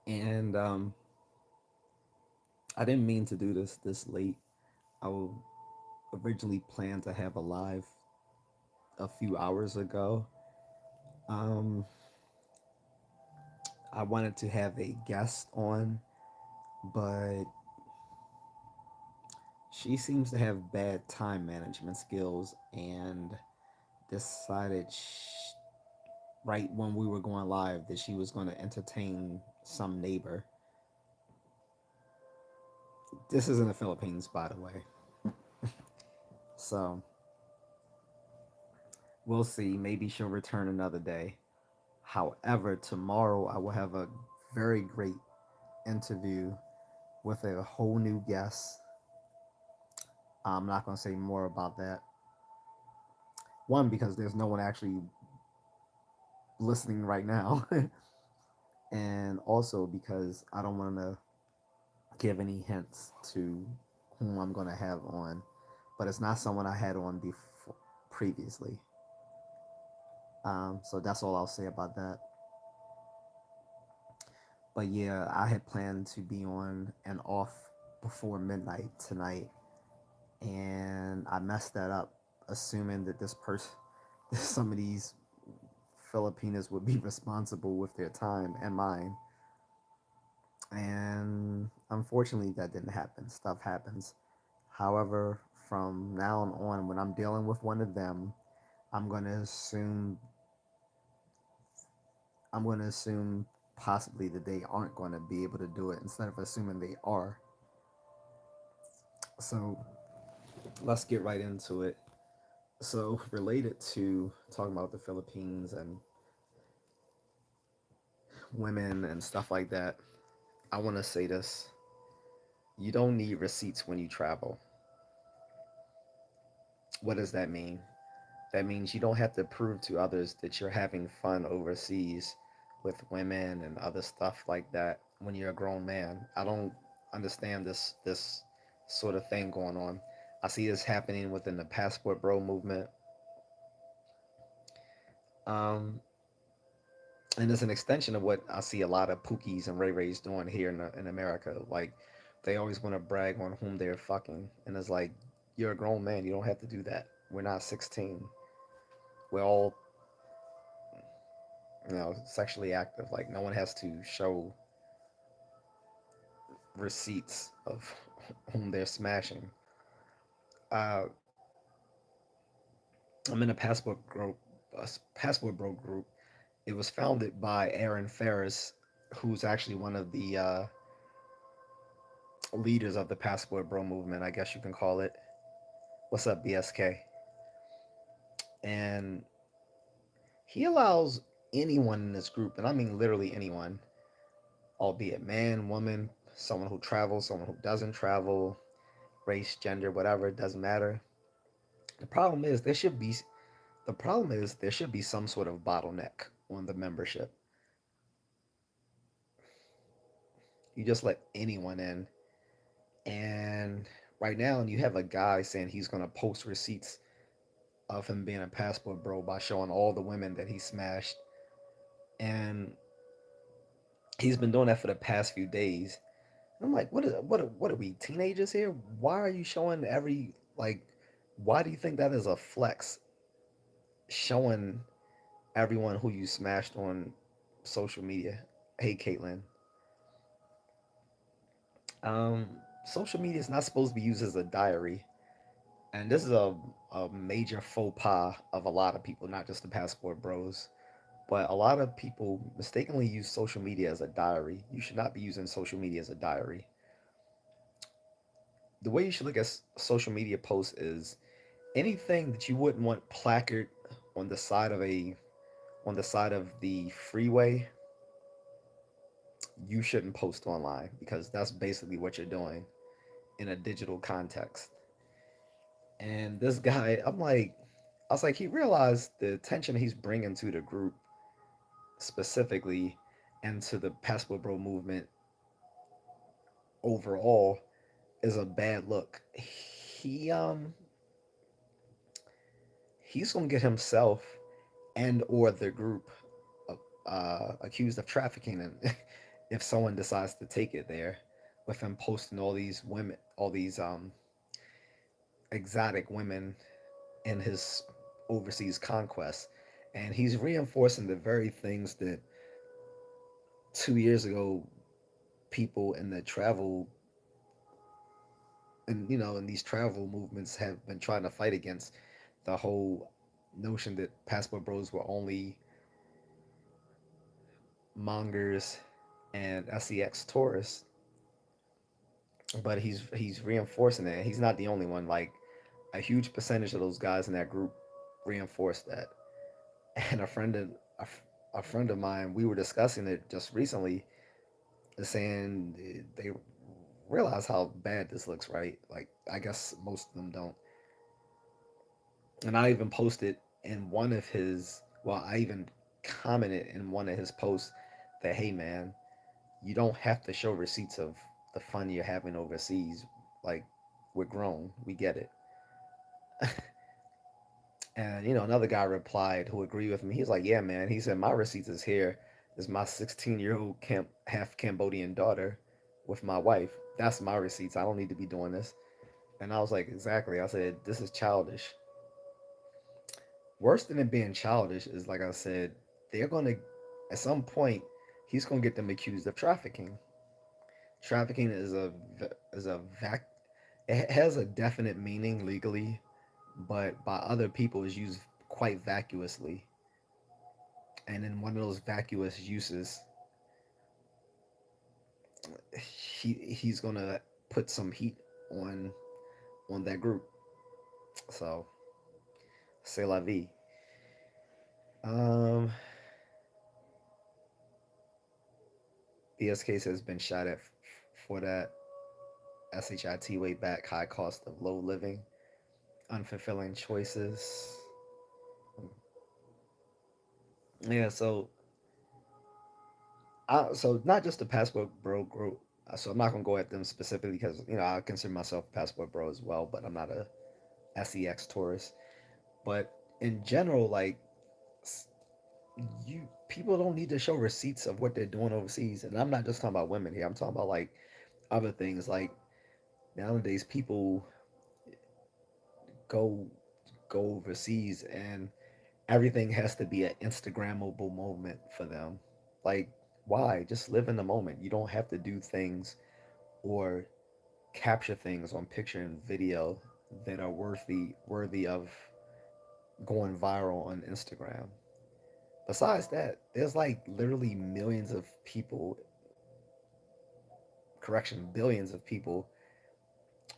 And I didn't mean to do this late. I originally planned to have a live a few hours ago. Um, I wanted to have a guest on, but she seems to have bad time management skills and decided right when we were going live that she was going to entertain some neighbor. This is in the Philippines, by the way. So we'll see. Maybe she'll return another day. However, tomorrow I will have a very great interview with a whole new guest. I'm not going to say more about that. One, because there's no one actually listening right now. And also because I don't want to give any hints to whom I'm going to have on. But it's not someone I had on before previously. So that's all I'll say about that. But yeah, I had planned to be on and off before midnight tonight, and I messed that up, assuming that this person, some of these Filipinos would be responsible with their time and mine. And unfortunately, that didn't happen. Stuff happens. However, from now on, when I'm dealing with one of them, I'm going to assume I'm going to assume possibly that they aren't going to be able to do it instead of assuming they are. So let's get right into it. So, related to talking about the Philippines and women and stuff like that, I want to say this. You don't need receipts when you travel. What does that mean? That means you don't have to prove to others that you're having fun overseas with women and other stuff like that when you're a grown man. I don't understand this sort of thing going on. I see this happening within the passport bro movement. Um, and it's an extension of what I see a lot of Pookies and Ray Rays doing here in America. Like, they always want to brag on whom they're fucking, and it's like, you're a grown man. You don't have to do that. We're not 16. We're all, sexually active. Like, no one has to show receipts of whom they're smashing. Uh, I'm in a passport bro group. It was founded by Aaron Ferris, who's actually one of the leaders of the passport bro movement, I guess you can call it. What's up, BSK? And he allows anyone in this group, and I mean literally anyone, albeit man, woman, someone who travels, someone who doesn't travel, race, gender, whatever, it doesn't matter. The problem is there should be some sort of bottleneck on the membership. You just let anyone in, and right now you have a guy saying he's going to post receipts of him being a passport bro by showing all the women that he smashed, and he's been doing that for the past few days. And I'm like, what are we, teenagers here? Why are you showing every, like, why do you think that is a flex, showing everyone who you smashed on social media? Hey, Caitlin. Um, Social media is not supposed to be used as a diary, and this is a major faux pas of a lot of people, not just the passport bros. But a lot of people mistakenly use social media as a diary. You should not be using social media as a diary. The way you should look at social media posts is anything that you wouldn't want placard on the side of the freeway, you shouldn't post online, because that's basically what you're doing in a digital context. And this guy, I was like, he realized the attention he's bringing to the group specifically and to the passport bro movement overall is a bad look. He's gonna get himself and or the group accused of trafficking if someone decides to take it there, with him posting all these women, all these exotic women in his overseas conquests, and he's reinforcing the very things that 2 years ago people in the travel and in these travel movements have been trying to fight against, the whole notion that passport bros were only mongers and sex tourists. But he's reinforcing it. He's not the only one. Like, a huge percentage of those guys in that group reinforced that. And a friend of mine, we were discussing it just recently, saying they realize how bad this looks, right? Like, I guess most of them don't. And I even posted in one of his, well, I even commented in one of his posts that, hey man, you don't have to show receipts of the fun you're having overseas. Like, we're grown, we get it. And another guy replied who agreed with me. He's like, "Yeah, man." He said, "My receipts is here. Is my 16-year-old half Cambodian daughter with my wife. That's my receipts. I don't need to be doing this." And I was like, "Exactly." I said, "This is childish." Worse than it being childish is, like I said, they're gonna, at some point, he's gonna get them accused of trafficking. Trafficking is a it has a definite meaning legally, but by other people is used quite vacuously. And in one of those vacuous uses, he's gonna put some heat on that group. So, c'est la vie. Um, BSK has been shot at for that SHIT way back, high cost of low living, unfulfilling choices. Yeah, so not just the passport bro group. So I'm not gonna go at them specifically because I consider myself a passport bro as well, but I'm not a sex tourist. But in general, like, you people don't need to show receipts of what they're doing overseas, and I'm not just talking about women here. I'm talking about, like, other things. Like, nowadays, people go overseas, and everything has to be an Instagrammable moment for them. Like, why? Just live in the moment. You don't have to do things or capture things on picture and video that are worthy of going viral on Instagram. Besides that, there's like literally millions of people, correction, billions of people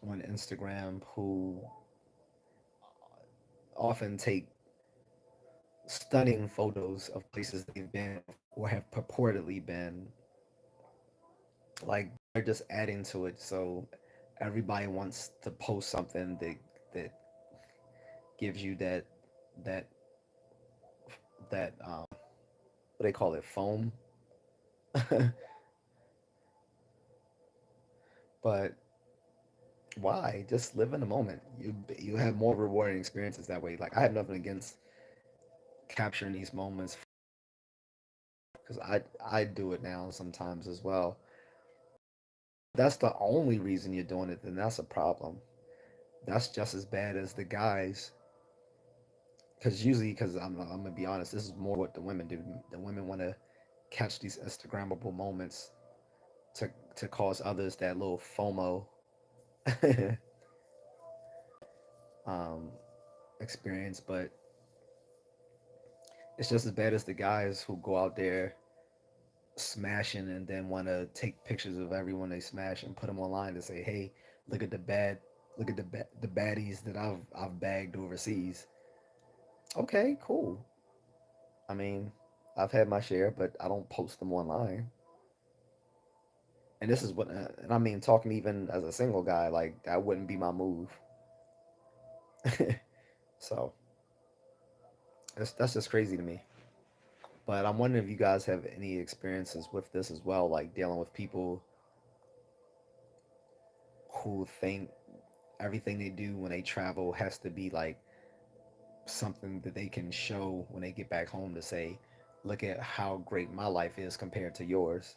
on Instagram who often take stunning photos of places they've been or have purportedly been. Like, they're just adding to it, so everybody wants to post something that gives you that what they call it, foam. But why? Just live in the moment. You have more rewarding experiences that way. Like, I have nothing against capturing these moments because I do it now sometimes as well. That's the only reason you're doing it, then that's a problem. That's just as bad as the guys. Because usually, because I'm gonna be honest, this is more what the women do. The women want to catch these Instagrammable moments to cause others that little FOMO um, experience. But it's just as bad as the guys who go out there smashing and then want to take pictures of everyone they smash and put them online to say, "Hey, look at look at the baddies that I've bagged overseas." Okay, cool. I mean, I've had my share, but I don't post them online. And this is what, and I mean, talking even as a single guy, like, that wouldn't be my move. So that's just crazy to me. But I'm wondering if you guys have any experiences with this as well, like dealing with people who think everything they do when they travel has to be like something that they can show when they get back home to say, look at how great my life is compared to yours.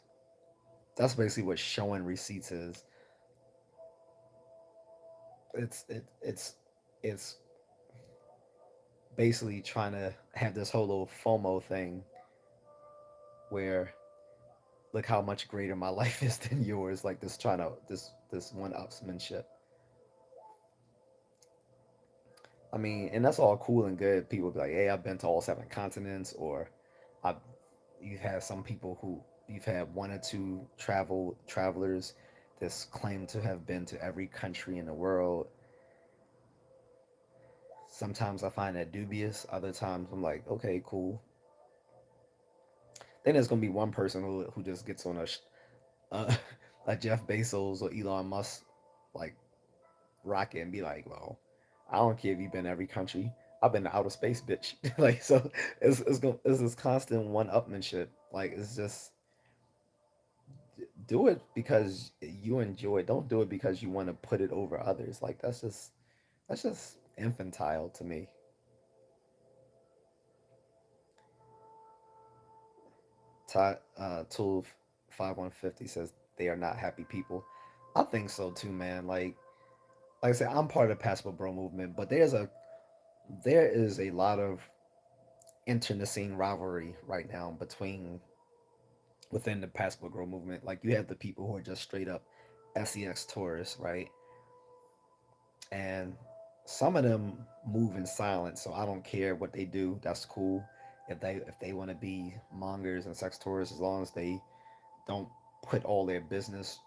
That's basically what showing receipts is. It's basically trying to have this whole little FOMO thing where look how much greater my life is than yours. Like this trying to this one upsmanship. I mean, and that's all cool and good. People be like, "Hey, I've been to all seven continents," or I, you've had some people who you've had one or two travelers that's claim to have been to every country in the world. Sometimes I find that dubious. Other times I'm like, okay, cool. Then there's gonna be one person who just gets on uh, a Jeff Bezos or Elon Musk like rocket and be like, well, I don't care if you've been to every country. I've been to outer space, bitch. Like so, it's this constant one upmanship. Like it's just do it because you enjoy it. Don't do it because you want to put it over others. Like that's just infantile to me. Tool 5150 says they are not happy people. I think so too, man. Like I said, I'm part of the Passport Bro movement, but there is a lot of internecine rivalry right now between within the Passport Bro movement. Like you have the people who are just straight up sex tourists, right? And some of them move in silence, so I don't care what they do. That's cool. If they want to be mongers and sex tourists, as long as they don't put all their business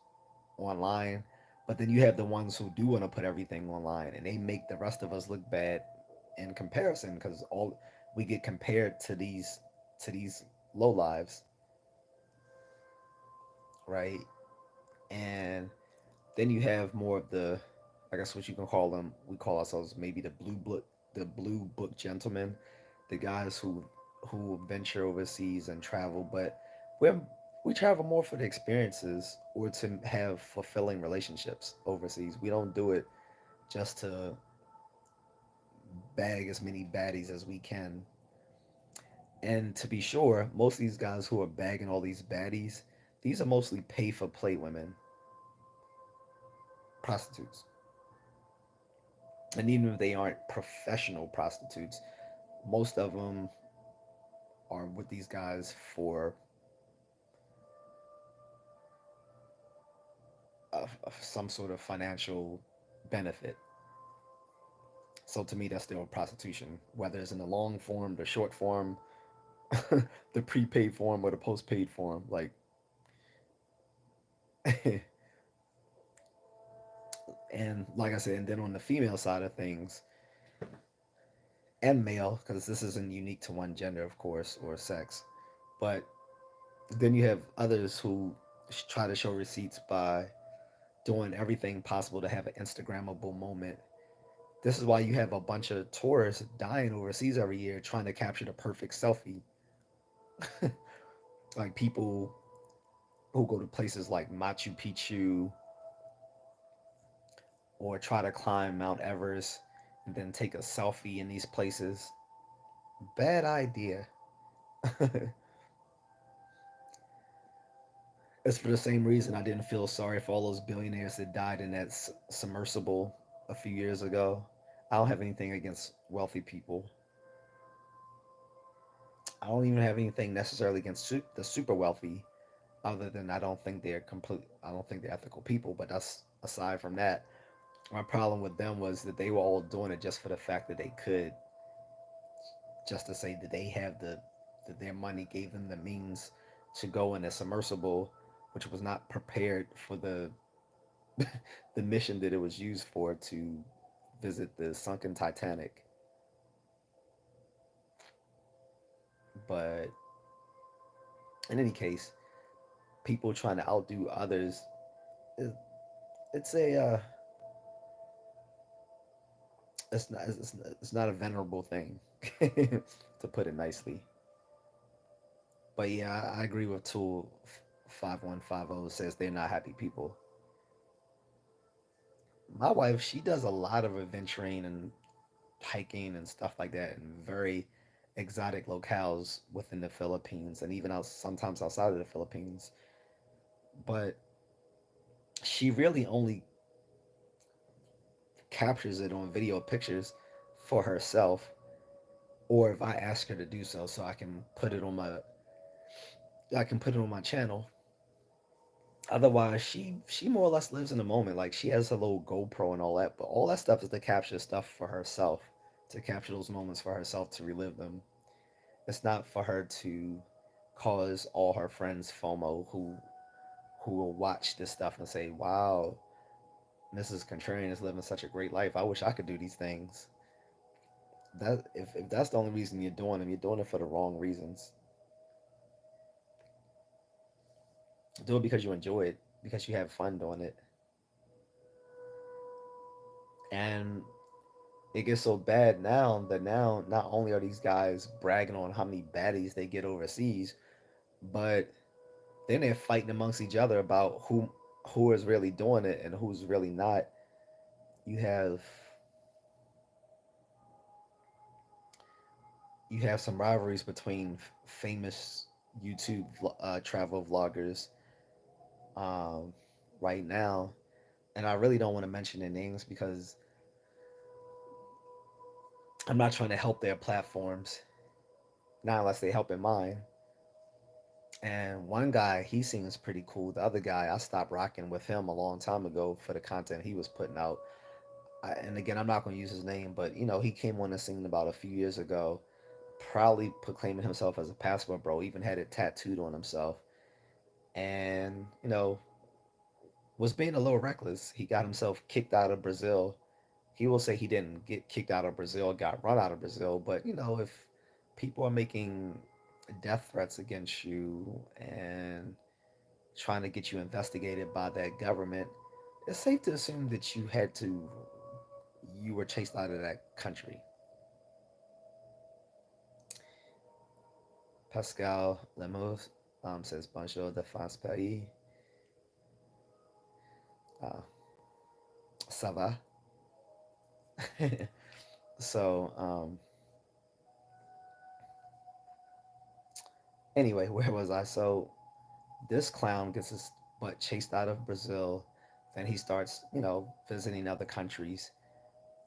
online. But then you have the ones who do want to put everything online, and they make the rest of us look bad in comparison because all we get compared to these low lives, right? And then you have more of the, I guess what you can call them. We call ourselves maybe the blue book gentlemen, the guys who venture overseas and travel, but we're we travel more for the experiences or to have fulfilling relationships overseas. We don't do it just to bag as many baddies as we can. And to be sure, most of these guys who are bagging all these baddies, these are mostly pay for play women, prostitutes. And even if they aren't professional prostitutes, most of them are with these guys for some sort of financial benefit. So to me, that's still prostitution, whether it's in the long form, the short form, the prepaid form, or the postpaid form. Like, and like I said, and then on the female side of things, and male, because this isn't unique to one gender, of course, or sex, but then you have others who try to show receipts by doing everything possible to have an Instagrammable moment. This is why you have a bunch of tourists dying overseas every year trying to capture the perfect selfie. Like people who go to places like Machu Picchu or try to climb Mount Everest and then take a selfie in these places. Bad idea. It's for the same reason I didn't feel sorry for all those billionaires that died in that submersible a few years ago. I don't have anything against wealthy people. I don't even have anything necessarily against the super wealthy, other than I don't think they're complete. I don't think they're ethical people. But that's aside from that. My problem with them was that they were all doing it just for the fact that they could, just to say that they have that their money gave them the means to go in a submersible, which was not prepared for the mission that it was used for to visit the sunken Titanic. But in any case, people trying to outdo others, it, it's a it's not a venerable thing, to put it nicely. But yeah, I agree with Tool 5150 says they're not happy people. My wife, she does a lot of adventuring and hiking and stuff like that in very exotic locales within the Philippines and even out sometimes outside of the Philippines. but she really only captures it on video pictures for herself, or if I ask her to do so, so I can put it on my channel. Otherwise, she more or less lives in the moment. Like she has a little GoPro and all that, but all that stuff is to capture stuff for herself, to capture those moments for herself to relive them. It's not for her to cause all her friends FOMO who will watch this stuff and say, "Wow, Mrs. Contrarian is living such a great life. I wish I could do these things." That if that's the only reason you're doing them, you're doing it for the wrong reasons. Do it because you enjoy it, because you have fun doing it. And it gets so bad now that now not only are these guys bragging on how many baddies they get overseas, but then they're fighting amongst each other about who is really doing it and who's really not. You have you have some rivalries between famous YouTube travel vloggers um, right now, and I really don't want to mention their names because I'm not trying to help their platforms, not unless they help in mine. And one guy, he seems pretty cool. The other guy, I stopped rocking with him a long time ago for the content he was putting out. And again, I'm not going to use his name, but he came on the scene about a few years ago, proudly proclaiming himself as a passport bro, even had it tattooed on himself. And, was being a little reckless. He got himself kicked out of Brazil. He will say he didn't get kicked out of Brazil, got run out of Brazil, but if people are making death threats against you and trying to get you investigated by that government, it's safe to assume that you were chased out of that country. Pascal Lemos says bonjour de France pays. Uh, Ça va? So anyway, where was I? So this clown gets his butt chased out of Brazil. Then he starts, visiting other countries.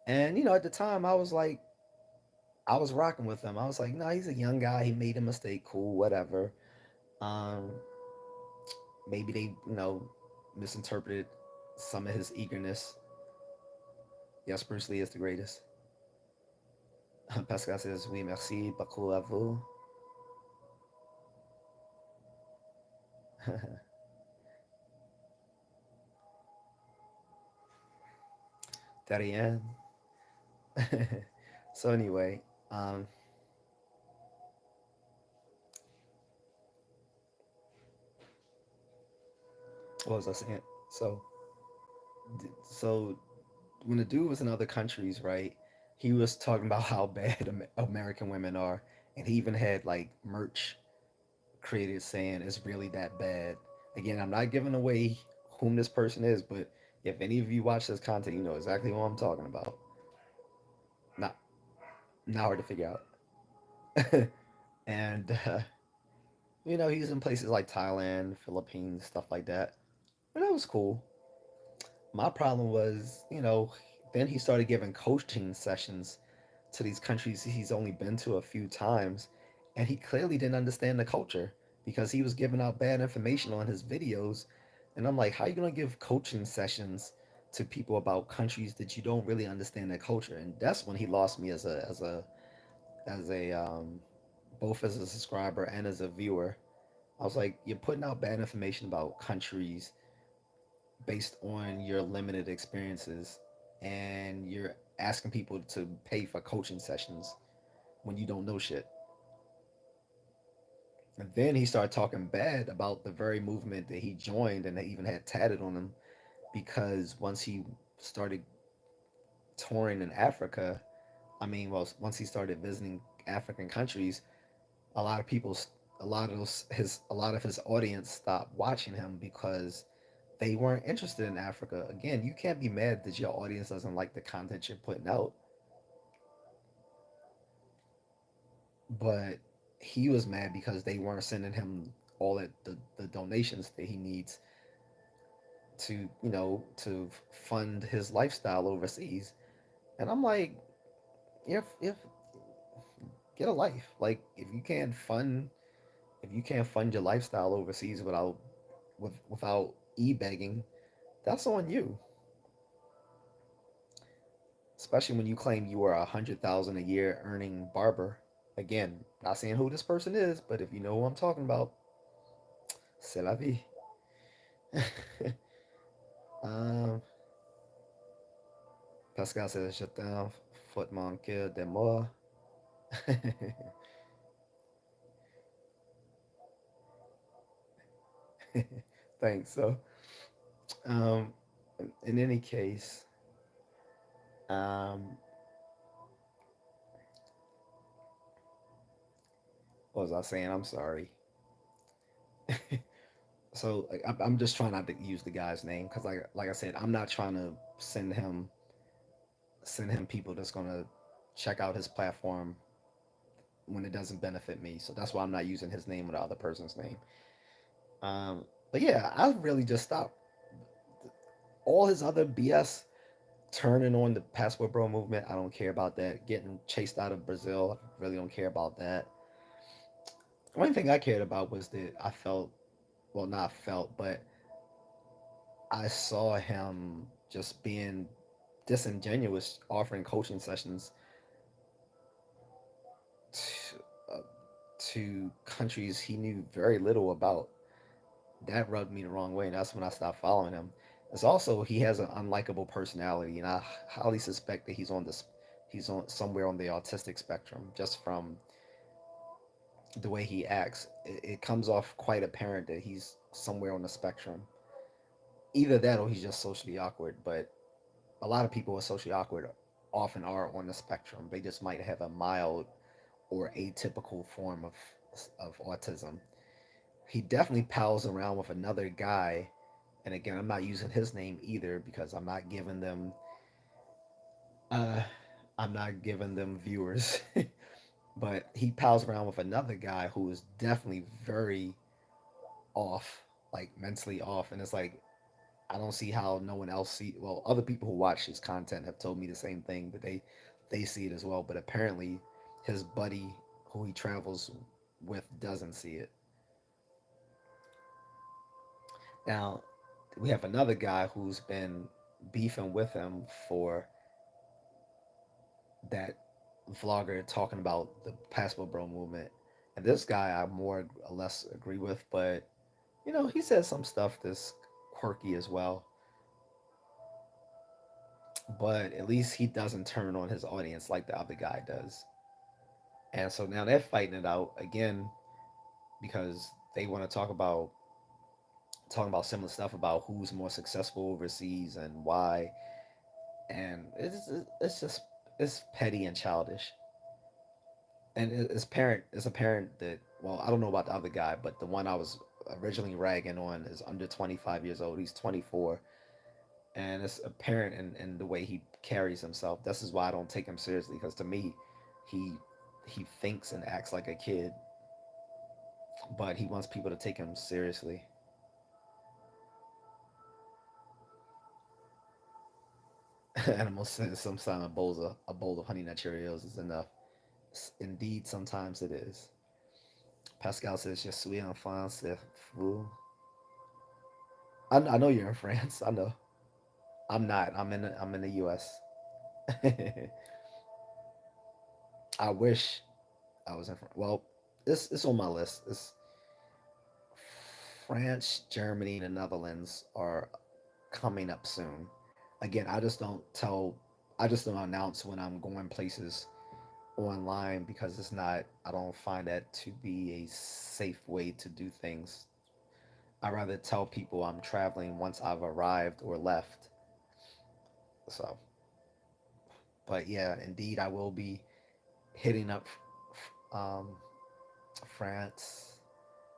And at the time, I was rocking with him. I was like, no, he's a young guy. He made a mistake. Cool, whatever. Um, maybe they, misinterpreted some of his eagerness. Yes, Bruce Lee is the greatest. Pascal says, oui, merci beaucoup à vous. Darien. So anyway, um, what was I saying? So, so when the dude was in other countries, right? He was talking about how bad American women are, and he even had like merch created saying it's really that bad. Again, I'm not giving away whom this person is, but if any of you watch this content, you know exactly who I'm talking about. Not not hard to figure out. And he's in places like Thailand, Philippines, stuff like that. And that was cool. My problem was, then he started giving coaching sessions to these countries he's only been to a few times, and he clearly didn't understand the culture because he was giving out bad information on his videos. And I'm like, how are you gonna give coaching sessions to people about countries that you don't really understand their culture? And that's when he lost me as a both as a subscriber and as a viewer. I was like, you're putting out bad information about countries based on your limited experiences, and you're asking people to pay for coaching sessions when you don't know shit. And then he started talking bad about the very movement that he joined and they even had tatted on him, because once he started touring in Africa, I mean, well, once he started visiting African countries, a lot of people, a lot of his audience stopped watching him because they weren't interested in Africa. Again, you can't be mad that your audience doesn't like the content you're putting out, but he was mad because they weren't sending him all the donations that he needs to to fund his lifestyle overseas. And I'm like, if get a life. Like if you can't fund your lifestyle overseas without e-begging, that's on you. Especially when you claim you are 100,000 a year earning barber. Again, not saying who this person is, but if you know who I'm talking about, c'est la vie. um, Pascal says, je t'en fout mon cœur de moi. Thanks. So, um, in any case, um, what was I saying? I'm sorry. So I'm just trying not to use the guy's name because like I said, I'm not trying to send him people that's gonna check out his platform when it doesn't benefit me. So that's why I'm not using his name or the other person's name. But yeah, I really just stopped all his other BS, turning on the passport bro movement. I don't care about that. Getting chased out of Brazil, I really don't care about that. The only thing I cared about was that I felt, well, not felt, but I saw him just being disingenuous, offering coaching sessions to, to countries he knew very little about. That rubbed me the wrong way, and that's when I stopped following him. It's also he has an unlikable personality, and I highly suspect that he's on somewhere on the autistic spectrum just from the way he acts. It comes off quite apparent that he's somewhere on the spectrum. Either that or he's just socially awkward. But a lot of people who are socially awkward often are on the spectrum. They just might have a mild or atypical form of autism. He definitely pals around with another guy, and again, I'm not using his name either because uh I'm not giving them viewers. But he pals around with another guy who is definitely very off, like mentally off, and it's like I don't see how no one else see. Well, other people who watch his content have told me the same thing, but they see it as well. But apparently, his buddy who he travels with doesn't see it. Now, we have another guy who's been beefing with him for that vlogger talking about the Passport Bro movement. And this guy I more or less agree with, but he says some stuff that's quirky as well. But at least he doesn't turn on his audience like the other guy does. And so now they're fighting it out again because they want to talking about similar stuff about who's more successful overseas and why. And it's just it's petty and childish. And it's apparent that, well, I don't know about the other guy, but the one I was originally ragging on is under 25 years old. He's 24, and it's apparent in the way he carries himself. This is why I don't take him seriously, because to me, he he thinks and acts like a kid, but he wants people to take him seriously. Animal says sometimes a bowl of honey nut Cheerios is enough. Indeed, sometimes it is. Pascal says, "Je suis en France, c'est fou." I know you're in France. I know. I'm not. I'm in the U.S. I wish I was in France. Well, it's on my list. It's France, Germany, and the Netherlands are coming up soon. Again, I just don't announce when I'm going places online because it's not. I don't find that to be a safe way to do things. I rather tell people I'm traveling once I've arrived or left. So, but yeah, indeed, I will be hitting up um, France,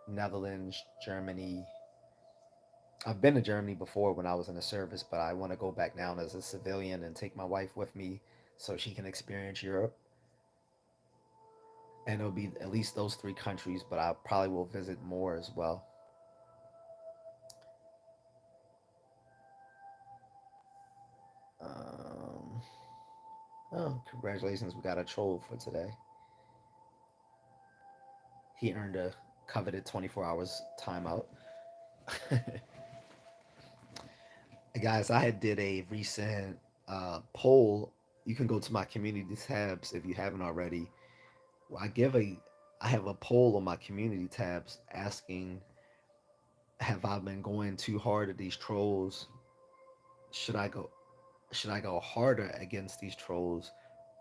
Netherlands, Germany. I've been to Germany before when I was in the service, but I want to go back now as a civilian and take my wife with me so she can experience Europe. And it'll be at least those three countries, but I probably will visit more as well. Oh, congratulations, we got a troll for today. He earned a coveted 24 hours timeout. Guys, I had did a recent poll. You can go to my community tabs if you haven't already. Well, I have a poll on my community tabs asking, have I been going too hard at these trolls? Should I go should I go harder against these trolls,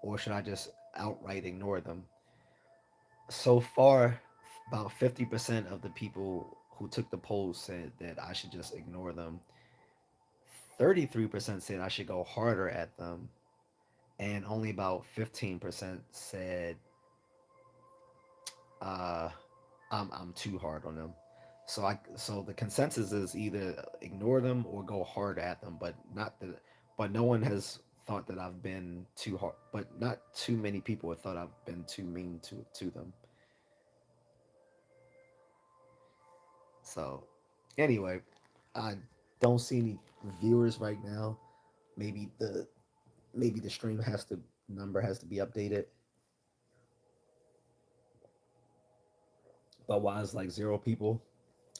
or should I just outright ignore them? So far, about 50% of the people who took the poll said that I should just ignore them. 33% said I should go harder at them, and only about 15% said uh, I'm too hard on them. So the consensus is either ignore them or go hard at them, but no one has thought that I've been too hard, but not too many people have thought I've been too mean to them. So anyway, I don't see any viewers right now. Maybe the maybe the stream has to number has to be updated. But why is like zero people?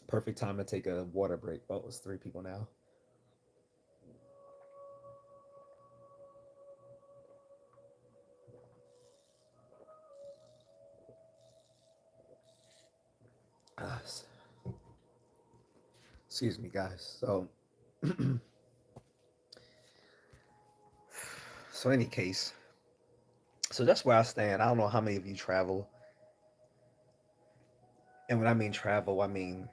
Perfect time to take a water break. Oh, it's three people now. Uh, excuse me, guys. So any case, so that's where I stand. I don't know how many of you travel, and when I mean travel, I mean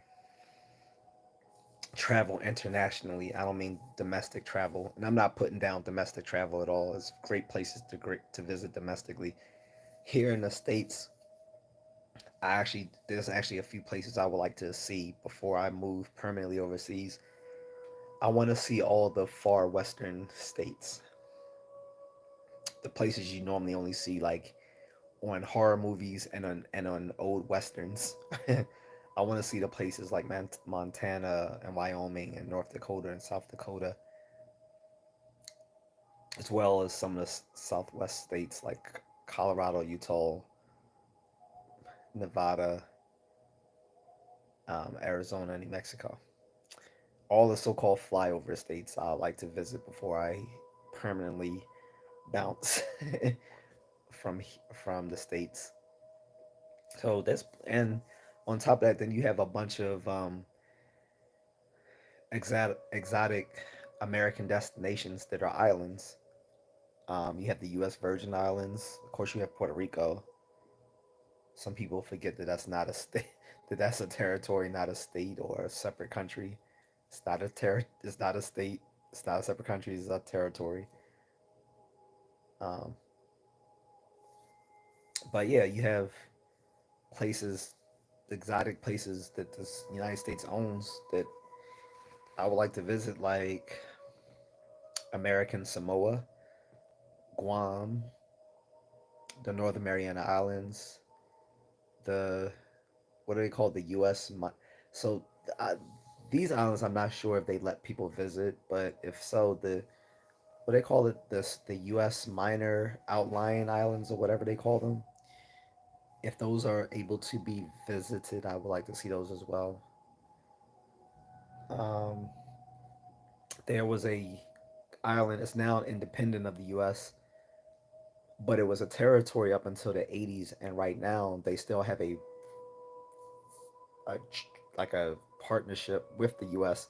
travel internationally. I don't mean domestic travel, and I'm not putting down domestic travel at all. It's great places to visit domestically. Here in the states, there's actually a few places I would like to see before I move permanently overseas. I want to see all the far western states, the places you normally only see like on horror movies and on old westerns. I want to see the places like Montana and Wyoming and North Dakota and South Dakota, as well as some of the Southwest states like Colorado, Utah, Nevada, Arizona, and New Mexico. All the so-called flyover states I like to visit before I permanently bounce from from the states. So that's and on top of that, then you have a bunch of exotic American destinations that are islands. You have the U.S. Virgin Islands. Of course, you have Puerto Rico. Some people forget that that's not a state, that that's a territory, not a state or a separate country. It's not a state. It's not a separate country. It's a territory. Um, but yeah, you have places, exotic places that the United States owns that I would like to visit, like American Samoa, Guam, the Northern Mariana Islands, the what are they called? The U.S. So uh, these islands, I'm not sure if they let people visit, but if so, the what they call it, the U.S. minor outlying islands or whatever they call them. If those are able to be visited, I would like to see those as well. Um, there was a island. It's now independent of the U.S., but it was a territory up until the 80s, and right now they still have a like a partnership with the U.S.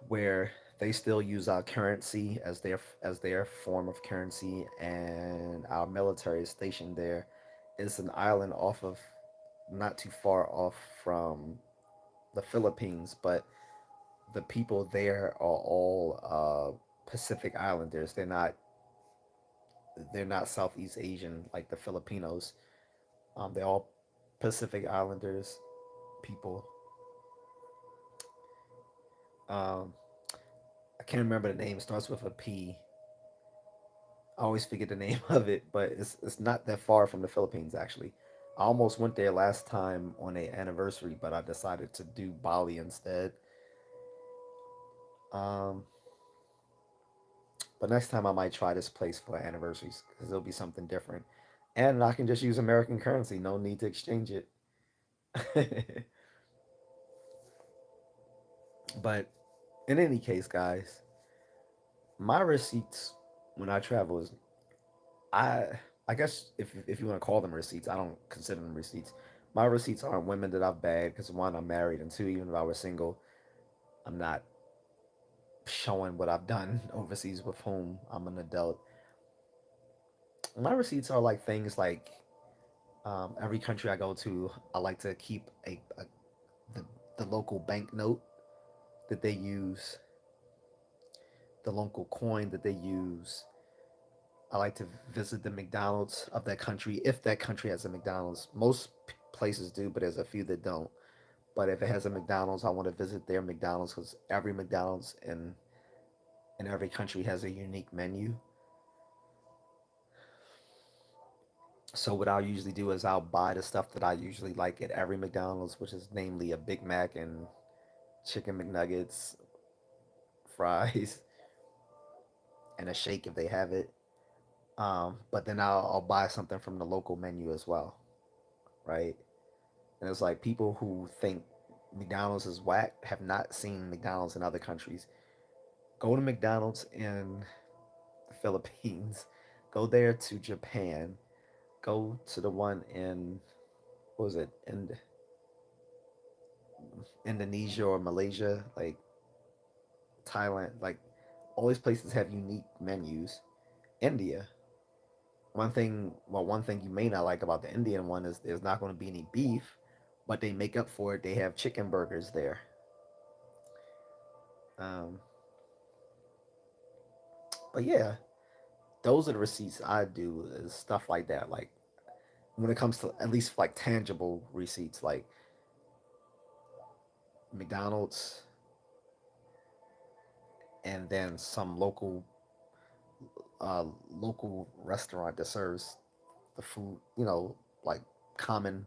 where they still use our currency as their form of currency, and our military is stationed there. It's an island off of not too far off from the Philippines, but the people there are all Pacific Islanders. They're not Southeast Asian like the Filipinos. They're all Pacific Islanders people. Um, I can't remember the name. It starts with a P. I always forget the name of it, but it's not that far from the Philippines actually. I almost went there last time on a anniversary, but I decided to do Bali instead. Um, But next time I might try this place for anniversaries because it'll be something different. And I can just use American currency. No need to exchange it. But in any case, guys, my receipts when I travel is I I guess if you want to call them receipts, I don't consider them receipts. My receipts aren't women that I've bagged because one, I'm married, and two, even if I were single, I'm not showing what I've done overseas with whom I'm an adult. My receipts are like things like every country I go to, I like to keep the, the local banknote that they use, the local coin that they use. I like to visit the McDonald's of that country if that country has a McDonald's. Most places do, but there's a few that don't. But if it has a McDonald's, I want to visit their McDonald's because every McDonald's in every country has a unique menu. So what I'll usually do is I'll buy the stuff that I usually like at every McDonald's, which is namely a Big Mac and chicken McNuggets, fries, and a shake if they have it. But then I'll buy something from the local menu as well, right? And it's like people who think McDonald's is whack have not seen McDonald's in other countries. Go to McDonald's in the Philippines, go there to Japan, go to the one in what was it in Indonesia or Malaysia, like Thailand, like all these places have unique menus. India, one thing you may not like about the Indian one is there's not going to be any beef, but they make up for it. They have chicken burgers there. Um, but yeah, those are the receipts I do is stuff like that. Like when it comes to at least like tangible receipts, like McDonald's, and then some uh, local restaurant that serves the food. You know, like common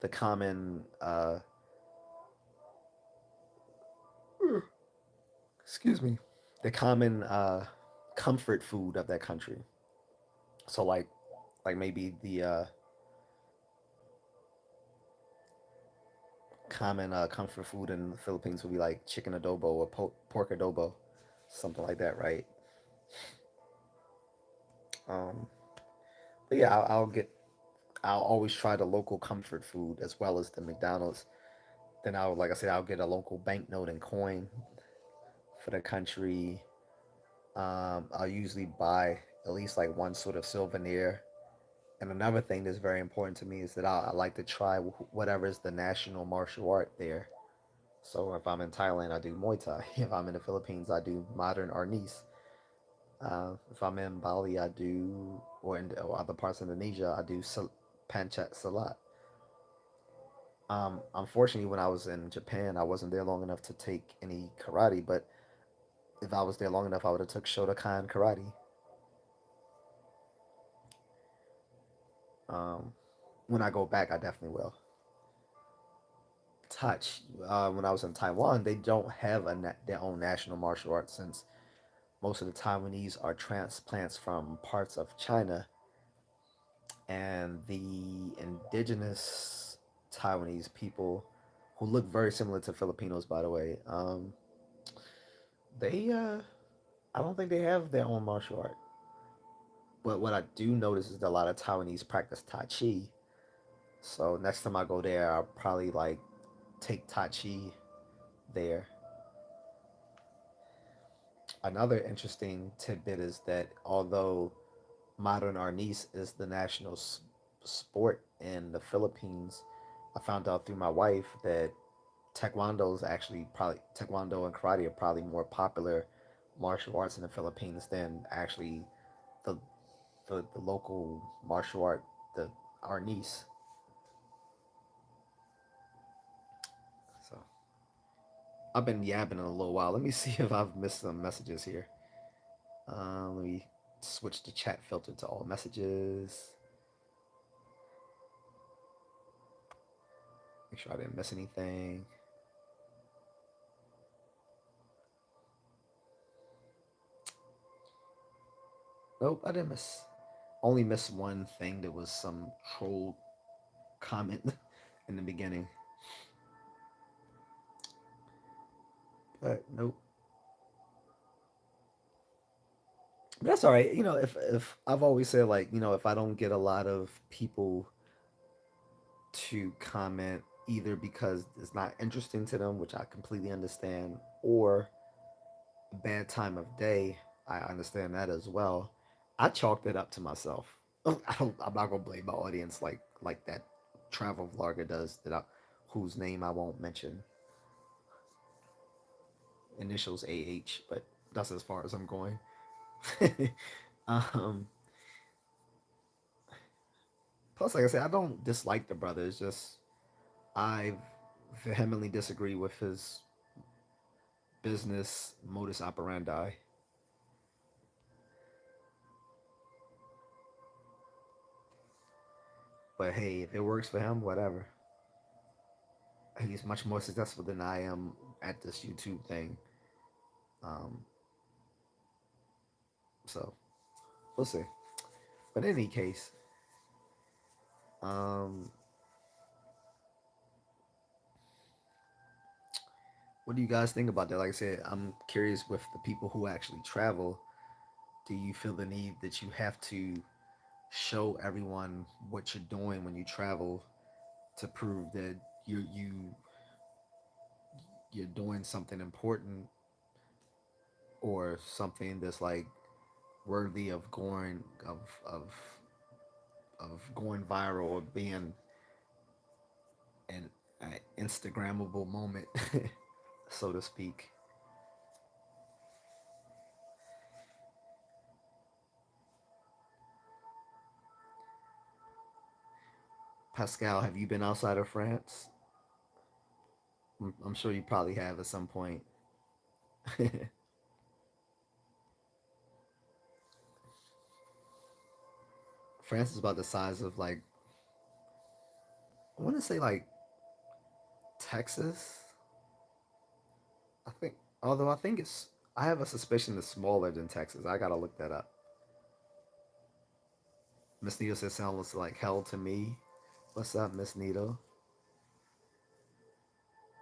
the common excuse me, the common comfort food of that country. So like maybe the common comfort food in the Philippines would be like chicken adobo or pork adobo, something like that, right? Um, but yeah, I'll always try the local comfort food as well as the McDonald's. Then like I said, I'll get a local banknote and coin for the country. I'll usually buy at least like one sort of souvenir. And another thing that's very important to me is that I like to try whatever is the national martial art there. So if I'm in Thailand, I do Muay Thai. If I'm in the Philippines, I do modern arnis. If I'm in Bali, I do, or other parts of Indonesia, I do panchat salat. Unfortunately, when I was in Japan, I wasn't there long enough to take any karate. But if I was there long enough, I would have took Shotokan karate. Um, when I go back, I definitely will. Touch. When I was in Taiwan, they don't have their own national martial arts since most of the Taiwanese are transplants from parts of China, and the indigenous Taiwanese people, who look very similar to Filipinos, by the way, they I don't think they have their own martial art. But what I do notice is that a lot of Taiwanese practice Tai Chi. So next time I go there, I'll probably like take Tai Chi there. Another interesting tidbit is that although modern arnis is the national sport in the Philippines, I found out through my wife that Taekwondo is actually probably Taekwondo and karate are probably more popular martial arts in the Philippines than actually the the local martial art, the arnis. So I've been yapping in a little while. Let me see if I've missed some messages here. Let me switch the chat filter to all messages. Make sure I didn't miss anything. Nope, I didn't miss. Only missed one thing. There was some troll comment in the beginning, but nope. But that's all right. If I've always said, like, if I don't get a lot of people to comment, either because it's not interesting to them, which I completely understand, or a bad time of day, I understand that as well. I chalked it up to myself. I'm not gonna blame my audience like that travel vlogger does, whose name I won't mention, initials AH, but that's as far as I'm going. um, Plus, like I said, I don't dislike the brother. It's just I vehemently disagree with his business modus operandi. But hey, if it works for him, whatever. He's much more successful than I am at this YouTube thing. Um, so we'll see. But in any case, um, what do you guys think about that? Like I said, I'm curious with the people who actually travel. Do you feel the need that you have to show everyone what you're doing when you travel to prove that you're doing something important, or something that's like worthy of going viral, or being an Instagrammable moment, so to speak? Pascal, have you been outside of France? I'm sure you probably have at some point. France is about the size of, like, I want to say, like, Texas. I think, although I think I have a suspicion it's smaller than Texas. I gotta look that up. Miss Nito says sounds like hell to me. What's up, Miss Nito?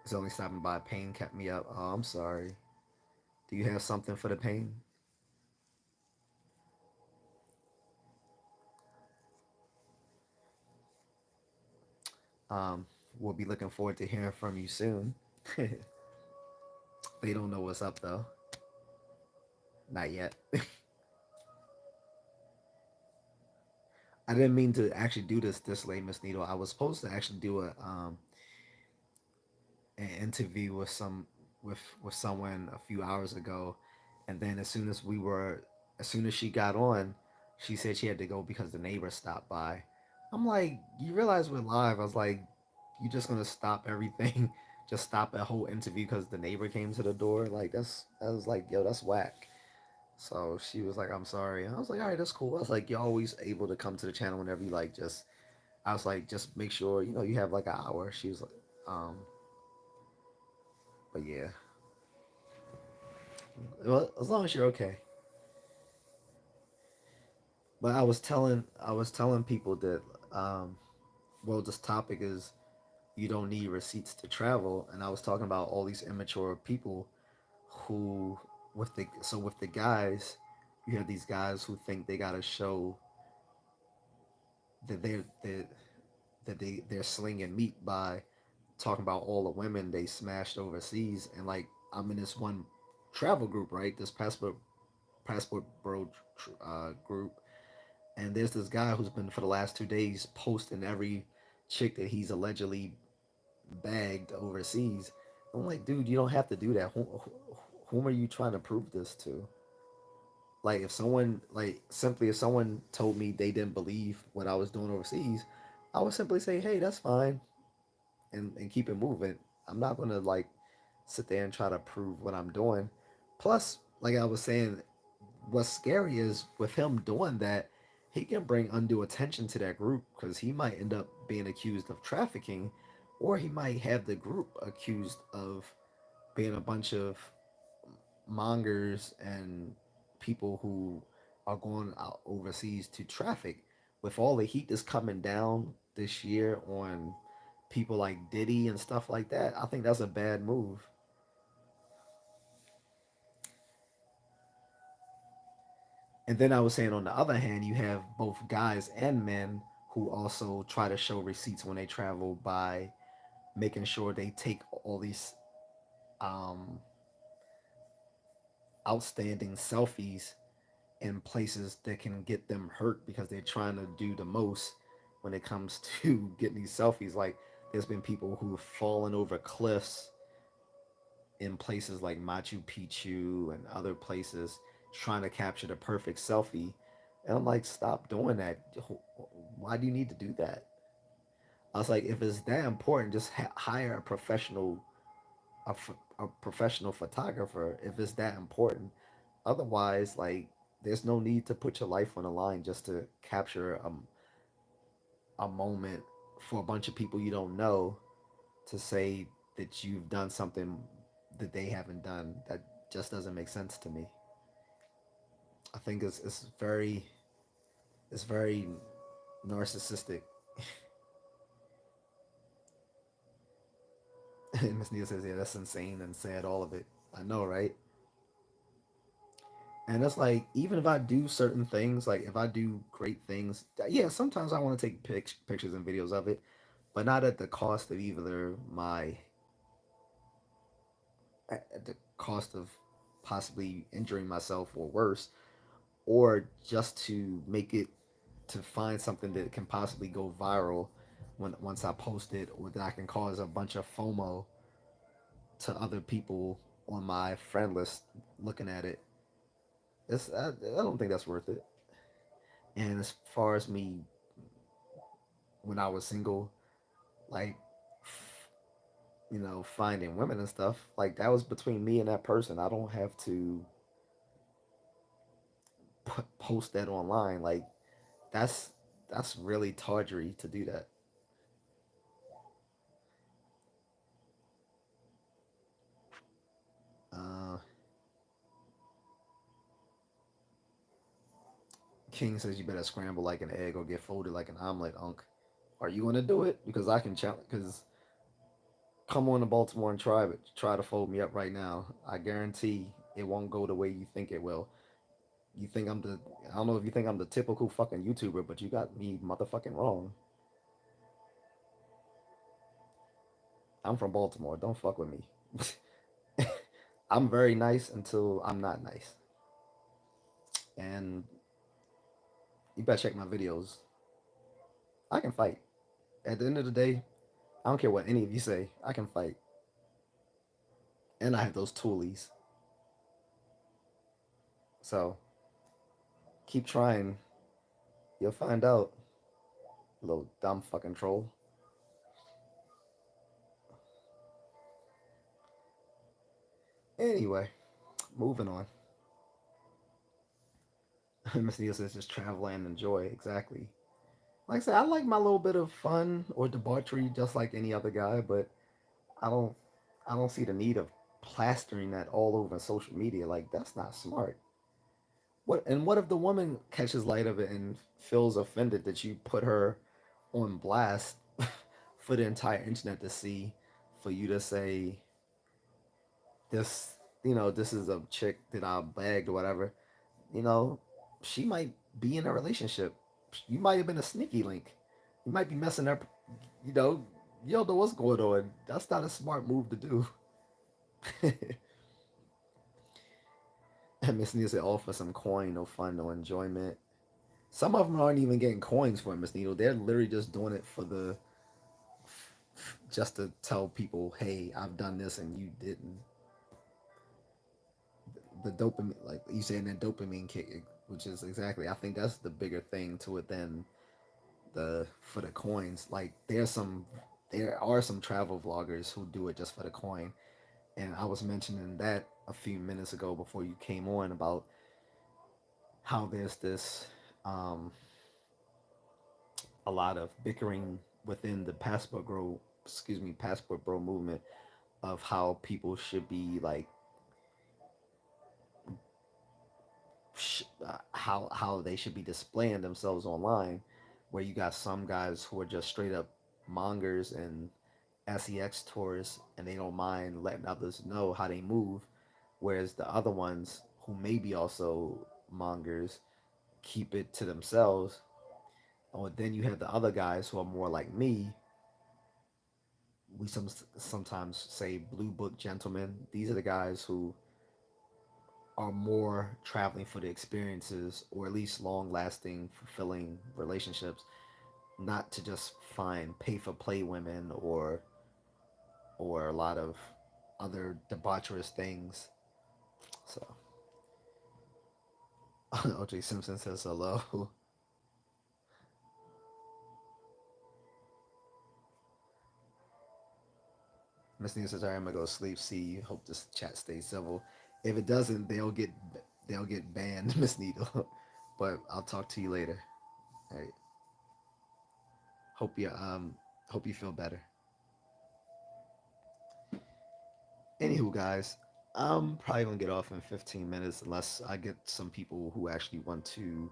It's only stopping by. Pain kept me up. Oh, I'm sorry. Do you have something for the pain? Um, we'll be looking forward to hearing from you soon. They don't know what's up though. Not yet. I didn't mean to actually do this late, Miss Needle. I was supposed to actually do an interview with someone a few hours ago, and then as soon as she got on, she said she had to go because the neighbor stopped by. I'm like, you realize we're live? I was like, you just gonna stop everything, just stop a whole interview because the neighbor came to the door? Like, I was like, yo, that's whack. So she was like, I'm sorry. I was like, all right, that's cool. I was like, you're always able to come to the channel whenever you like. Just I was like, just make sure you have like an hour. She was like, um, but yeah, well, as long as you're okay. But I was telling people that, um, well, this topic is you don't need receipts to travel, and I was talking about all these immature people who, with the guys, you have these guys who think they gotta show that they're slinging meat by talking about all the women they smashed overseas. And like, I'm in this one travel group, right? This passport bro group, and there's this guy who's been for the last 2 days posting every chick that he's allegedly bagged overseas. I'm like, dude, you don't have to do that. Whom are you trying to prove this to? Like, if someone told me they didn't believe what I was doing overseas, I would simply say, hey, that's fine, and keep it moving. I'm not gonna like sit there and try to prove what I'm doing. Plus, like I was saying, what's scary is with him doing that, he can bring undue attention to that group because he might end up being accused of trafficking, or he might have the group accused of being a bunch of mongers and people who are going out overseas to traffic. With all the heat that's coming down this year on people like Diddy and stuff like that, I think that's a bad move. And then I was saying on the other hand, you have both guys and men who also try to show receipts when they travel by making sure they take all these um, outstanding selfies in places that can get them hurt because they're trying to do the most when it comes to getting these selfies. Like there's been people who've fallen over cliffs in places like Machu Picchu and other places trying to capture the perfect selfie. And I'm like, stop doing that. Why do you need to do that? I was like, if it's that important, just hire a professional photographer if it's that important. Otherwise, like, there's no need to put your life on the line just to capture a moment for a bunch of people you don't know to say that you've done something that they haven't done. That just doesn't make sense to me. I think it's very narcissistic. And Miss Neal says, "Yeah, that's insane and sad. All of it. I know, right?" And it's like, even if I do certain things, like if I do great things, yeah, sometimes I want to take pictures and videos of it, but not at the cost of either at the cost of possibly injuring myself or worse, or just to make it to find something that can possibly go viral when once I post it, or that I can cause a bunch of FOMO to other people on my friend list looking at it. I don't think that's worth it. And as far as me when I was single, like finding women and stuff, like that was between me and that person. I don't have to post that online. Like that's that's really tawdry to do that. Uh, King says you better scramble like an egg or get folded like an omelet, Unk. Are you gonna do it? Because I can challenge. Because come on to Baltimore and try it. Try to fold me up right now. I guarantee it won't go the way you think it will. You think I'm the I don't know if you think I'm the typical fucking YouTuber, but you got me motherfucking wrong. I'm from Baltimore. Don't fuck with me. I'm very nice until I'm not nice. And you better check my videos. I can fight. At the end of the day, I don't care what any of you say. I can fight. And I have those toolies. So keep trying. You'll find out, little dumb fucking troll. Anyway, moving on. Miss Neal says just travel and enjoy. Exactly. Like I said, I like my little bit of fun or debauchery just like any other guy, but I don't I don't see the need of plastering that all over social media. Like that's not smart. What if the woman catches light of it and feels offended that you put her on blast for the entire internet to see, for you to say this, this is a chick that I bagged or whatever, you know, she might be in a relationship. You might have been a sneaky link. You might be messing up, you know, you don't know what's going on. That's not a smart move to do. And Miss Needle said, all for some coin, no fun, no enjoyment. Some of them aren't even getting coins for it, Miss Needle. They're literally just doing it for just to tell people, hey, I've done this and you didn't. The dopamine, like you saying, that dopamine kick, which is exactly, I think that's the bigger thing to it than the for the coins. Like there are some travel vloggers who do it just for the coin, and I was mentioning that a few minutes ago before you came on about how there's this a lot of bickering within the passport bro movement of how people should be like how they should be displaying themselves online, where you got some guys who are just straight up mongers and sex tourists, and they don't mind letting others know how they move, whereas the other ones who may be also mongers keep it to themselves. Or then you have the other guys who are more like me. We sometimes say blue book gentlemen. These are the guys who are more traveling for the experiences, or at least long lasting, fulfilling relationships, not to just find pay for play women or a lot of other debaucherous things. So OJ Simpson says hello. Miss Nina says, "All right, I'm gonna go sleep. See you. Hope this chat stays civil. If it doesn't, they'll get banned, Miss Needle. But I'll talk to you later. All right. Hope you hope you feel better. Anywho, guys, I'm probably gonna get off in 15 minutes unless I get some people who actually want to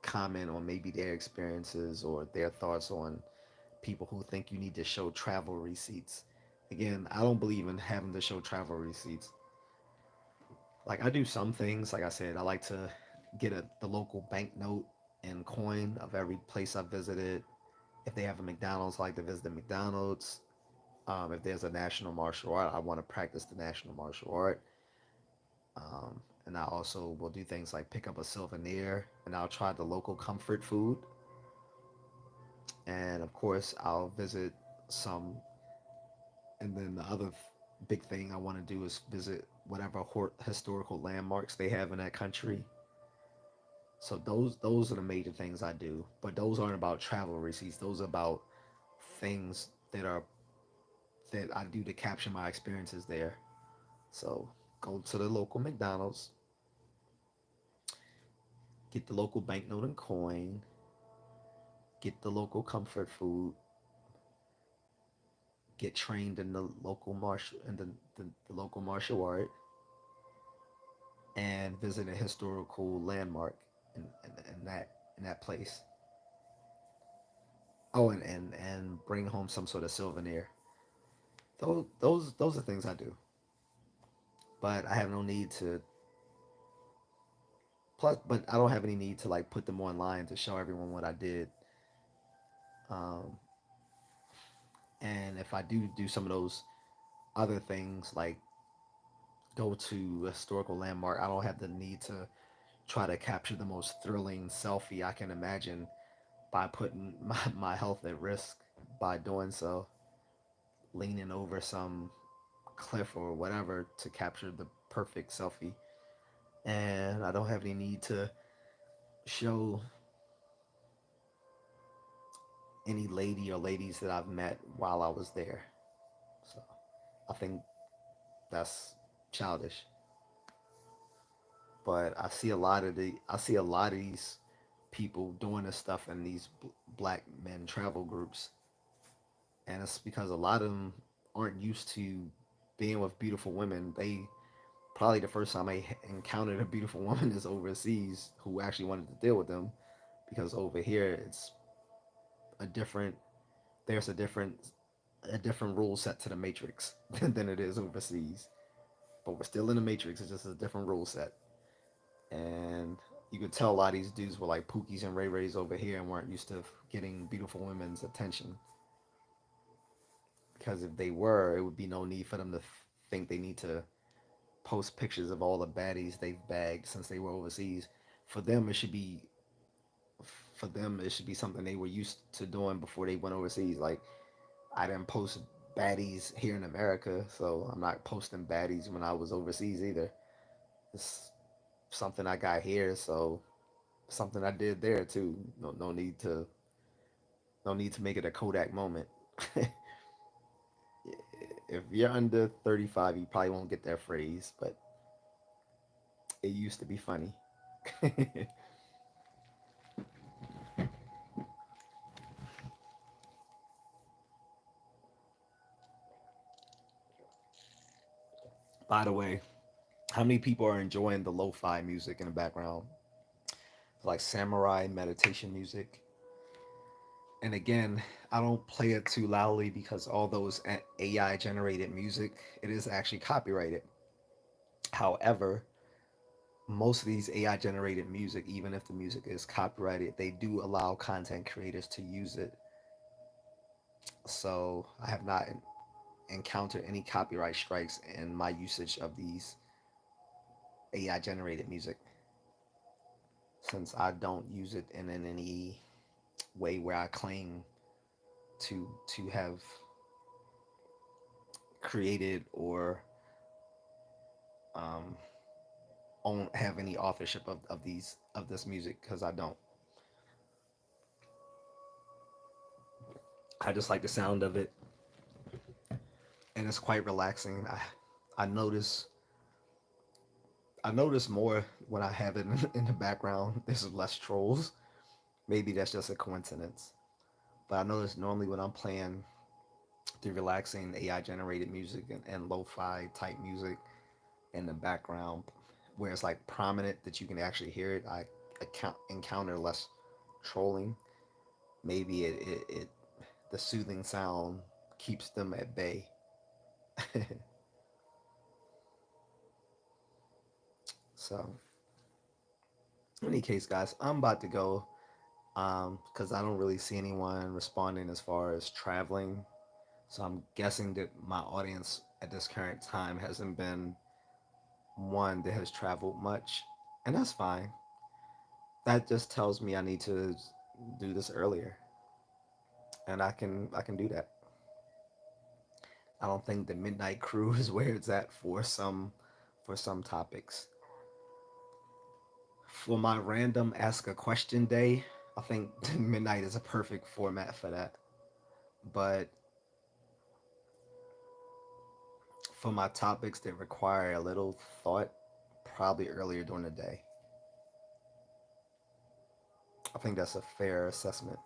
comment on maybe their experiences or their thoughts on people who think you need to show travel receipts. Again, I don't believe in having to show travel receipts. Like I do some things. Like I said, I like to get the local banknote and coin of every place I visited. If they have a McDonald's, I like to visit the McDonald's. If there's a national martial art, I want to practice the national martial art. And I also will do things like pick up a souvenir, and I'll try the local comfort food. And of course, I'll visit some. And then the other big thing I want to do is visit whatever historical landmarks they have in that country. So those are the major things I do. But those aren't about travel receipts. Those are about things that I do to capture my experiences there. So go to the local McDonald's, get the local banknote and coin, get the local comfort food, get trained in the local the local martial art, and visit a historical landmark in that place. Oh, and bring home some sort of souvenir. Those are things I do, but I have no need to. Plus, but I don't have any need to like put them online to show everyone what I did. Um, and if I do some of those other things, like go to a historical landmark, I don't have the need to try to capture the most thrilling selfie I can imagine by putting my health at risk by doing so, leaning over some cliff or whatever to capture the perfect selfie. And I don't have any need to show any lady or ladies that I've met while I was there. So I think that's childish. But I see a lot of these people doing this stuff in these black men travel groups, and it's because a lot of them aren't used to being with beautiful women. They probably the first time I encountered a beautiful woman is overseas who actually wanted to deal with them, because over here it's a different there's a different rule set to the matrix than it is overseas. But we're still in the matrix. It's just a different rule set, and you could tell a lot of these dudes were like Pookies and Ray Rays over here and weren't used to getting beautiful women's attention. Because if they were, it would be no need for them to think they need to post pictures of all the baddies they've bagged since they were overseas. For them, it should be something they were used to doing before they went overseas. Like I didn't post baddies here in America, so I'm not posting baddies when I was overseas either. It's something I got here, so something I did there too. No need to make it a Kodak moment. If you're under 35, you probably won't get that phrase, but it used to be funny. By the way, How many people are enjoying the lo-fi music in the background, like samurai meditation music? And again, I don't play it too loudly because all those AI generated music, it is actually copyrighted. However, most of these AI generated music, even if the music is copyrighted, they do allow content creators to use it. So I have not encountered any copyright strikes in my usage of these AI generated music, since I don't use it in any way where I claim to have created or um, own have any authorship of this music, because I don't. I just like the sound of it, and it's quite relaxing. I notice I notice more when I have it in the background. There's less trolls. Maybe that's just a coincidence. But I notice normally when I'm playing the relaxing AI generated music and lo-fi type music in the background, where it's like prominent that you can actually hear it, I encounter less trolling. Maybe it the soothing sound keeps them at bay. So, in any case, guys, I'm about to go because I don't really see anyone responding as far as traveling. So I'm guessing that my audience at this current time hasn't been one that has traveled much, and that's fine. That just tells me I need to do this earlier, and I can do that. I don't think the midnight crew is where it's at for some topics. For my random ask a question day, I think midnight is a perfect format for that. But for my topics that require a little thought, probably earlier during the day. I think that's a fair assessment.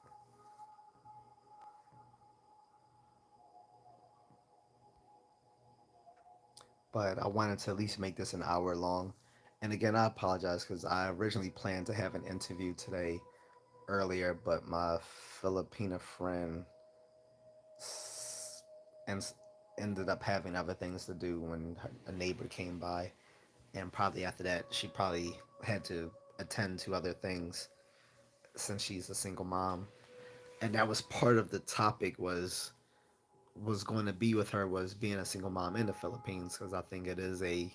But I wanted to at least make this an hour long. And again, I apologize because I originally planned to have an interview today earlier, but my Filipina friend and ended up having other things to do when a neighbor came by, and probably after that she probably had to attend to other things since she's a single mom. And that was part of the topic was going to be with her, was being a single mom in the Philippines, because I think it is a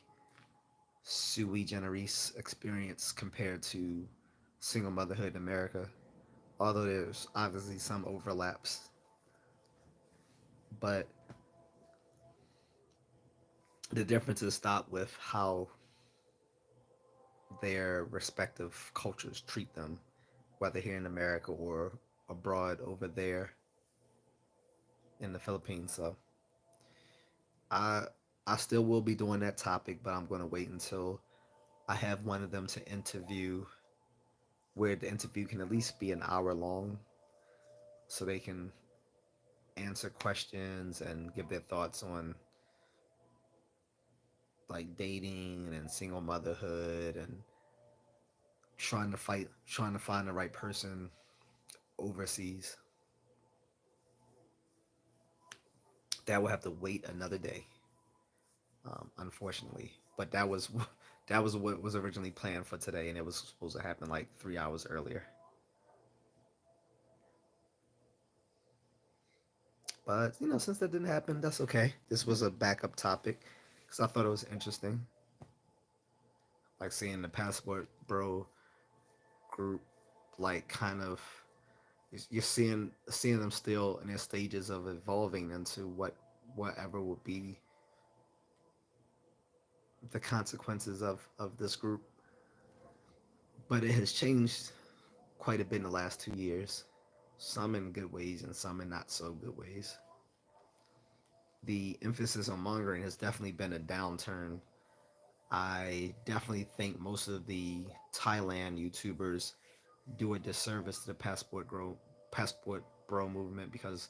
sui generis experience compared to single motherhood in America, although there's obviously some overlaps. But the differences stop with how their respective cultures treat them, whether here in America or abroad over there in the Philippines. So I I still will be doing that topic, but I'm going to wait until I have one of them to interview, where the interview can at least be an hour long, so they can answer questions and give their thoughts on like dating and single motherhood and trying to find the right person overseas. That will have to wait another day, unfortunately. But that was that was what was originally planned for today, and it was supposed to happen like 3 hours earlier. But since that didn't happen, that's okay. This was a backup topic because I thought it was interesting, like seeing the Passport Bro group, like kind of you're seeing them still in their stages of evolving into whatever will be the consequences of this group. But it has changed quite a bit in the last 2 years, some in good ways and some in not so good ways. The emphasis on mongering has definitely been a downturn. I definitely think most of the Thailand YouTubers do a disservice to the passport bro movement, because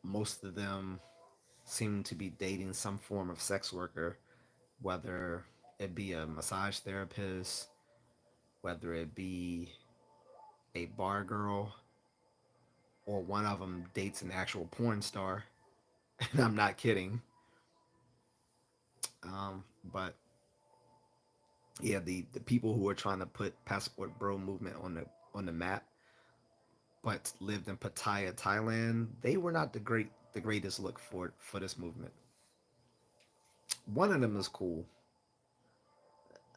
most of them seem to be dating some form of sex worker, whether it be a massage therapist, whether it be a bar girl, or one of them dates an actual porn star. And I'm not kidding. But yeah, the people who are trying to put passport bro movement on the map, but lived in Pattaya, Thailand, they were not the greatest look for this movement. One of them is cool.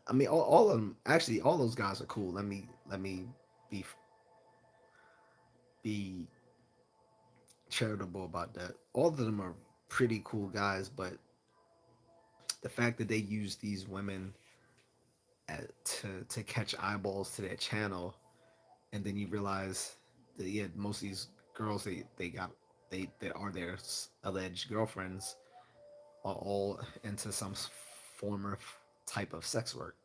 I mean, all of them actually, all those guys are cool. Let me be be charitable about that. All of them are pretty cool guys, but the fact that they use these women to catch eyeballs to their channel, and then you realize that yeah, most of these girls they got they that are their alleged girlfriends are all into some former type of sex work.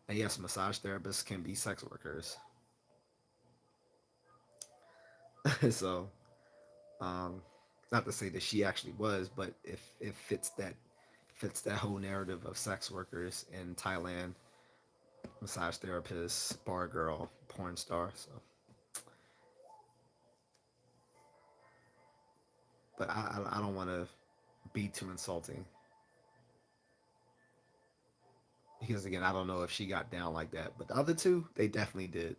And yes, massage therapists can be sex workers. So, um, not to say that she actually was, but if it fits that whole narrative of sex workers in Thailand, massage therapist, bar girl, porn star. So, but I don't want to be too insulting because again, I don't know if she got down like that, but the other two, they definitely did.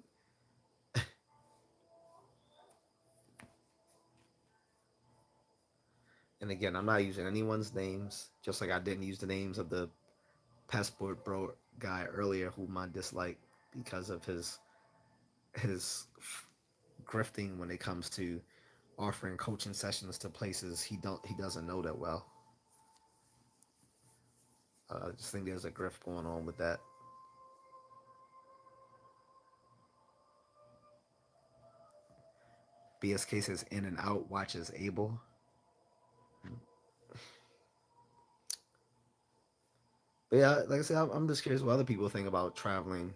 And again, I'm not using anyone's names, just like I didn't use the names of the passport bro guy earlier, whom I dislike because of his grifting when it comes to offering coaching sessions to places he doesn't know that well. I just think there's a grift going on with that. BSK says in and out watches able. But yeah, like I said, I'm just curious what other people think about traveling.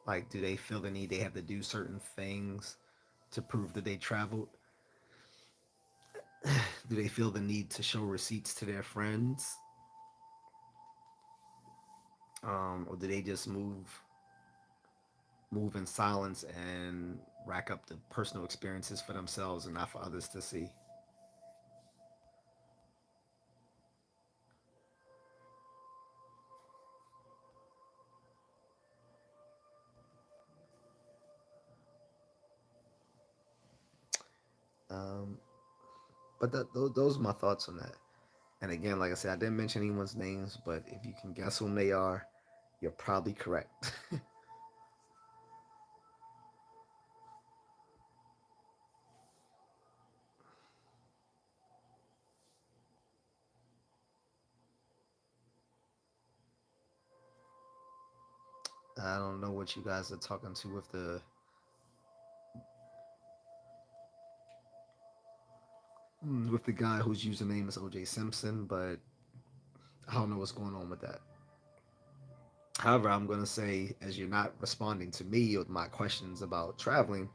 Like, do they feel the need they have to do certain things to prove that they traveled? Do they feel the need to show receipts to their friends? Or do they just move in silence and rack up the personal experiences for themselves and not for others to see? Um, but those are my thoughts on that. And again, like I said, I didn't mention anyone's names, but if you can guess whom they are, you're probably correct. I don't know what you guys are talking to with the guy whose username is OJ Simpson, but I don't know what's going on with that. However, I'm going to say, as you're not responding to me with my questions about traveling,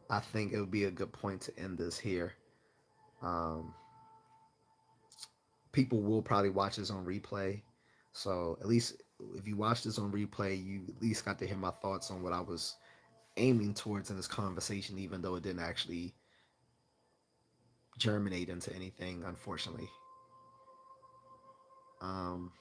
I think it would be a good point to end this here. Um, People will probably watch this on replay. So at least if you watch this on replay, you at least got to hear my thoughts on what I was aiming towards in this conversation, even though it didn't actually germinate into anything, unfortunately. Um,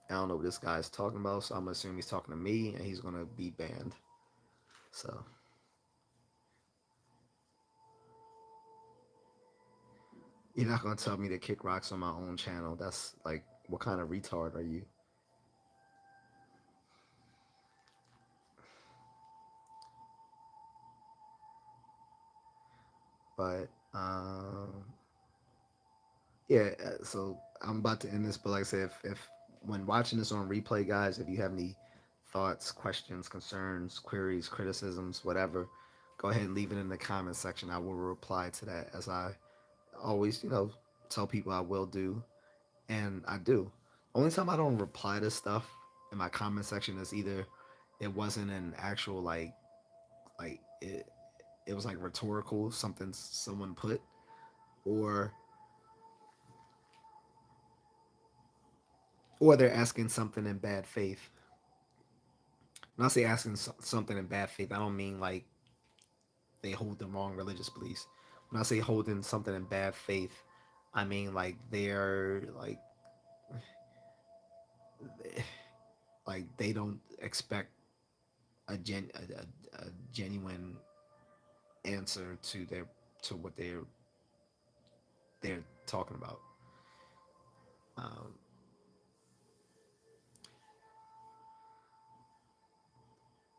I don't know what this guy's talking about, so I'm gonna assume he's talking to me, and he's gonna be banned. So you're not gonna tell me to kick rocks on my own channel. That's like, what kind of retard are you? But yeah. So I'm about to end this, but like I said, if when watching this on replay, guys, if you have any thoughts, questions, concerns, queries, criticisms, whatever, go ahead and leave it in the comment section. I will reply to that, as I always, tell people I will do, and I do. Only time I don't reply to stuff in my comment section is either it wasn't an actual like it was like rhetorical, something someone put, or or they're asking something in bad faith. When I say asking something in bad faith, I don't mean like they hold the wrong religious beliefs. When I say holding something in bad faith, I mean like they're like they don't expect a genuine answer to what they're talking about. Um,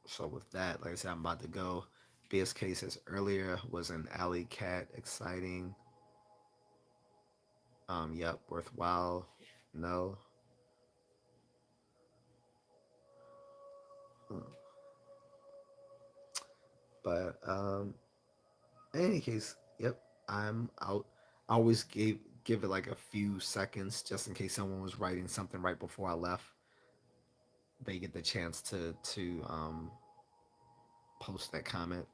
so with that, like I said, I'm about to go. Best cases earlier was an alley cat, exciting. Yep, worthwhile. No. Hmm. But in any case, yep, I'm out. I always give it like a few seconds just in case someone was writing something right before I left. They get the chance to post that comment.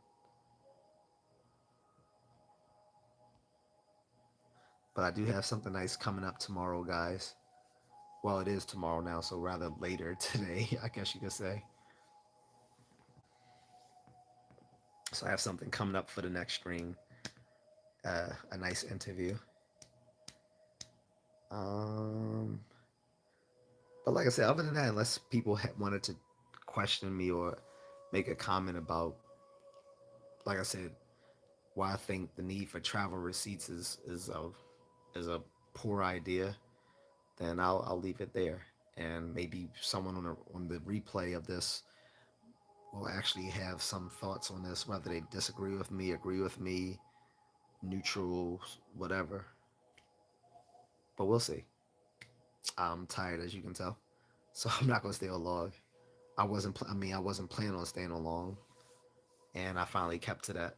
But I do have something nice coming up tomorrow, guys. Well, it is tomorrow now, so rather later today, I guess you could say. So I have something coming up for the next stream, a nice interview. Um, but like I said, other than that, unless people wanted to question me or make a comment about, like I said, why I think the need for travel receipts is a poor idea, then I'll leave it there. And maybe someone on the replay of this will actually have some thoughts on this, whether they disagree with me, agree with me, neutral, whatever. But we'll see. I'm tired, as you can tell, so I'm not gonna stay on long. I wasn't planning on staying on long, and I finally kept to that,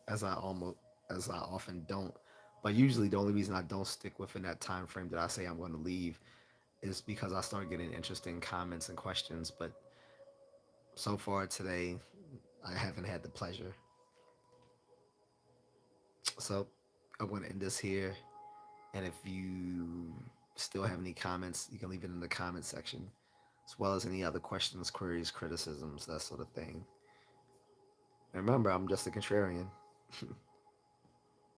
as I almost as I often don't. But usually, the only reason I don't stick within that time frame that I say I'm going to leave is because I start getting interesting comments and questions. But so far today, I haven't had the pleasure. So I'm going to end this here. And if you still have any comments, you can leave it in the comment section, as well as any other questions, queries, criticisms, that sort of thing. And remember, I'm just a contrarian.